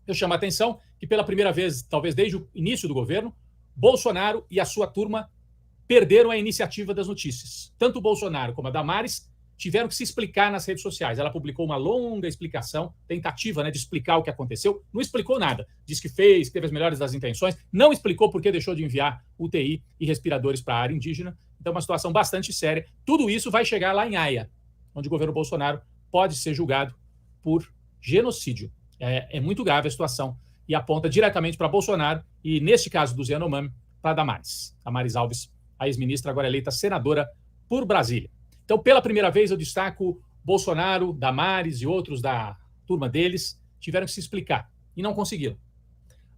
Eu chamo a atenção que, pela primeira vez, talvez desde o início do governo, Bolsonaro e a sua turma perderam a iniciativa das notícias. Tanto o Bolsonaro como a Damares tiveram que se explicar nas redes sociais. Ela publicou uma longa explicação, tentativa, né, de explicar o que aconteceu. Não explicou nada. Diz que fez, que teve as melhores das intenções. Não explicou por que deixou de enviar UTI e respiradores para a área indígena. Então, uma situação bastante séria. Tudo isso vai chegar lá em Haia, onde o governo Bolsonaro pode ser julgado por genocídio. É muito grave a situação e aponta diretamente para Bolsonaro e, neste caso dos Yanomami, para Damares Alves, a ex-ministra, agora eleita senadora por Brasília. Então, pela primeira vez, eu destaco Bolsonaro, Damares e outros da turma deles tiveram que se explicar e não conseguiram.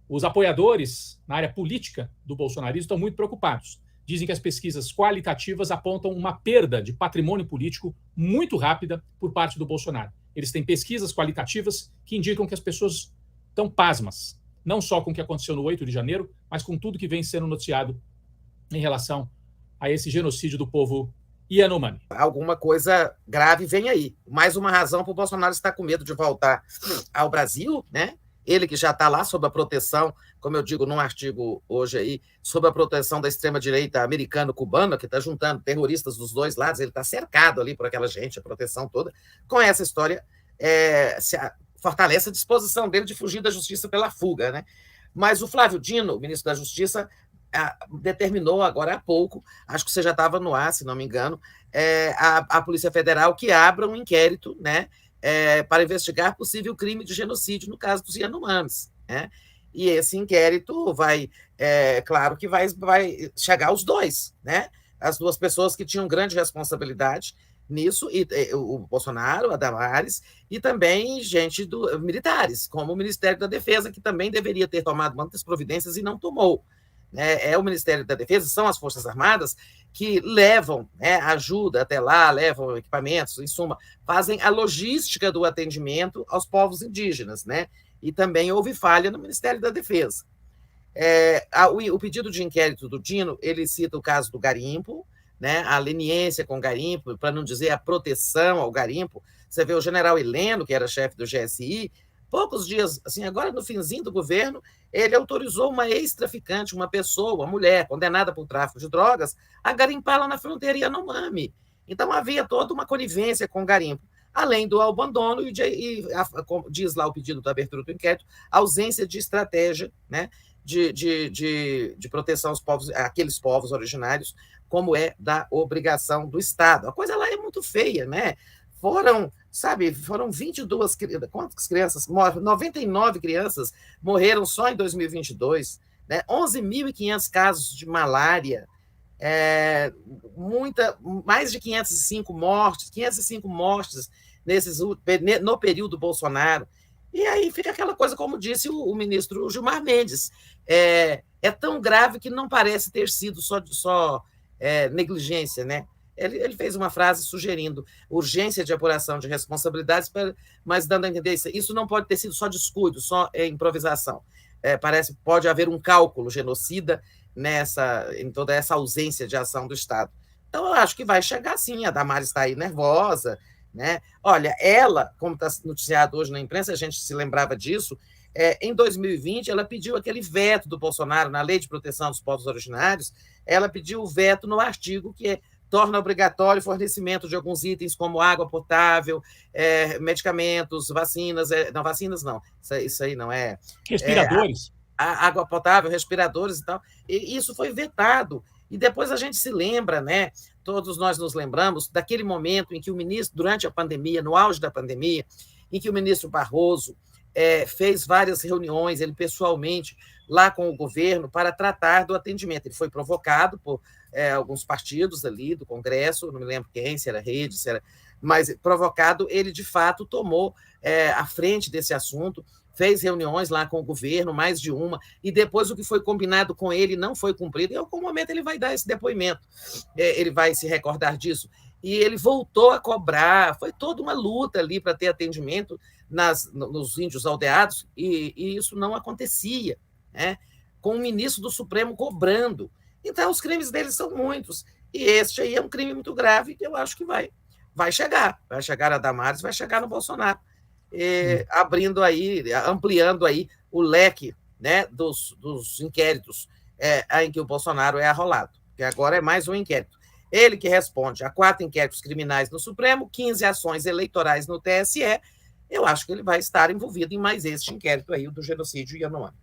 Os apoiadores na área política do bolsonarismo estão muito preocupados. Dizem que as pesquisas qualitativas apontam uma perda de patrimônio político muito rápida por parte do Bolsonaro. Eles têm pesquisas qualitativas que indicam que as pessoas estão pasmas, não só com o que aconteceu no 8 de janeiro, mas com tudo que vem sendo noticiado em relação a esse genocídio do povo Yanomami. Alguma coisa grave vem aí. Mais uma razão para o Bolsonaro estar com medo de voltar ao Brasil, né? Ele que já está lá sob a proteção, como eu digo num artigo hoje aí, sob a proteção da extrema-direita americano-cubana, que está juntando terroristas dos dois lados, ele está cercado ali por aquela gente, a proteção toda. Com essa história, fortalece a disposição dele de fugir da justiça pela fuga, né? Mas o Flávio Dino, o ministro da Justiça, determinou agora há pouco, acho que você já estava no ar, se não me engano, a Polícia Federal que abra um inquérito, né, para investigar possível crime de genocídio no caso dos Yanomamis, né? E esse inquérito claro que vai chegar aos dois, né? As duas pessoas que tinham grande responsabilidade nisso, e o Bolsonaro, a Damares, e também militares, como o Ministério da Defesa, que também deveria ter tomado muitas providências e não tomou. É o Ministério da Defesa, são as Forças Armadas que levam, ajuda até lá, levam equipamentos, em suma, fazem a logística do atendimento aos povos indígenas, né? E também houve falha no Ministério da Defesa. O pedido de inquérito do Dino, ele cita o caso do garimpo, né? A leniência com o garimpo, para não dizer a proteção ao garimpo. Você vê o general Heleno, que era chefe do GSI, poucos dias, assim, agora no finzinho do governo, ele autorizou uma ex-traficante, uma pessoa, uma mulher condenada por tráfico de drogas, a garimpar lá na fronteira Yanomami. Então, havia toda uma conivência com o garimpo, além do abandono como diz lá o pedido da abertura do inquérito, ausência de estratégia, né, de proteção aos povos, aqueles povos originários, como é da obrigação do Estado. A coisa lá é muito feia, né? Foram 22 quantas crianças? 99 crianças morreram só em 2022, né? 11.500 casos de malária, mais de 505 mortes no período Bolsonaro. E aí fica aquela coisa, como disse o ministro Gilmar Mendes, é tão grave que não parece ter sido só negligência, né? Ele fez uma frase sugerindo urgência de apuração de responsabilidades, mas dando a entender isso não pode ter sido só descuido, só improvisação. Pode haver um cálculo genocida em toda essa ausência de ação do Estado. Então, eu acho que vai chegar sim, a Damares está aí nervosa, né? Olha, ela, como está noticiado hoje na imprensa, a gente se lembrava disso, em 2020, ela pediu aquele veto do Bolsonaro na Lei de Proteção dos Povos Originários, ela pediu o veto no artigo que torna obrigatório o fornecimento de alguns itens como água potável, medicamentos, vacinas, não, vacinas não, isso aí não é... Respiradores. Água potável, respiradores e tal, e isso foi vetado. E depois a gente se lembra, né? Todos nós nos lembramos daquele momento em que o ministro, durante a pandemia, no auge da pandemia, em que o ministro Barroso fez várias reuniões, ele pessoalmente, lá com o governo, para tratar do atendimento. Ele foi provocado por alguns partidos ali do Congresso, não me lembro quem, se era Rede, mas provocado, ele de fato tomou a frente desse assunto, fez reuniões lá com o governo, mais de uma, e depois o que foi combinado com ele não foi cumprido. Em algum momento ele vai dar esse depoimento, ele vai se recordar disso. E ele voltou a cobrar, foi toda uma luta ali para ter atendimento nos índios aldeados, e isso não acontecia, né? Com o ministro do Supremo cobrando. Então, os crimes deles são muitos, e este aí é um crime muito grave, que eu acho que vai chegar a Damares, vai chegar no Bolsonaro. Ampliando aí o leque, né, dos inquéritos em que o Bolsonaro é arrolado, que agora é mais um inquérito. Ele que responde a 4 inquéritos criminais no Supremo, 15 ações eleitorais no TSE, eu acho que ele vai estar envolvido em mais este inquérito aí, o do genocídio Yanomami.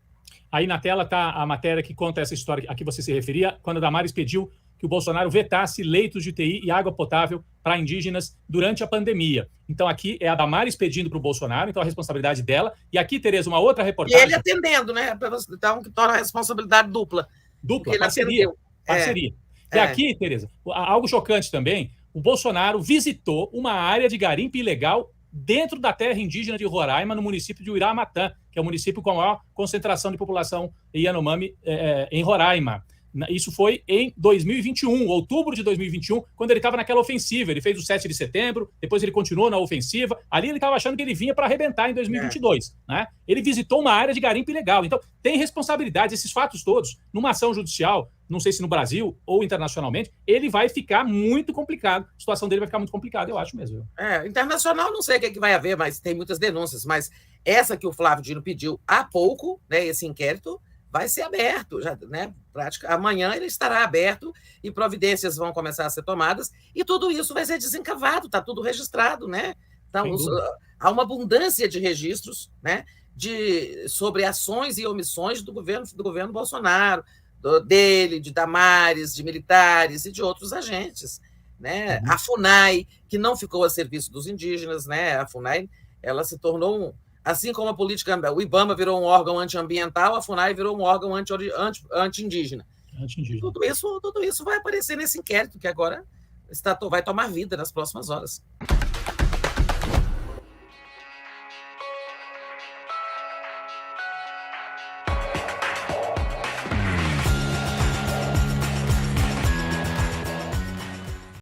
Aí na tela está a matéria que conta essa história a que você se referia, quando a Damares pediu que o Bolsonaro vetasse leitos de UTI e água potável para indígenas durante a pandemia. Então aqui é a Damares pedindo para o Bolsonaro, então a responsabilidade dela. E aqui, Tereza, uma outra reportagem... E ele atendendo, né? Então, que torna a responsabilidade dupla. Dupla, parceria. Parceria. E aqui, Tereza, algo chocante também, o Bolsonaro visitou uma área de garimpo ilegal dentro da terra indígena de Roraima, no município de Uiramatã, que é o município com a maior concentração de população Yanomami em Roraima. Isso foi em 2021, outubro de 2021, quando ele estava naquela ofensiva. Ele fez o 7 de setembro, depois ele continuou na ofensiva. Ali ele estava achando que ele vinha para arrebentar em 2022. Né? Ele visitou uma área de garimpo ilegal. Então, tem responsabilidade. Esses fatos todos, numa ação judicial, não sei se no Brasil ou internacionalmente, ele vai ficar muito complicado. A situação dele vai ficar muito complicada, eu acho mesmo. Internacional, não sei o que vai haver, mas tem muitas denúncias. Mas essa que o Flávio Dino pediu há pouco, né, esse inquérito, vai ser aberto, já, né? Amanhã ele estará aberto e providências vão começar a ser tomadas e tudo isso vai ser desencavado, está tudo registrado, né? Então, há uma abundância de registros, né? Sobre ações e omissões do governo Bolsonaro, dele, de Damares, de militares e de outros agentes, né? A FUNAI, que não ficou a serviço dos indígenas, né? A FUNAI, ela se tornou assim como a política, o IBAMA virou um órgão antiambiental, a FUNAI virou um órgão anti-indígena. Tudo isso vai aparecer nesse inquérito que agora vai tomar vida nas próximas horas.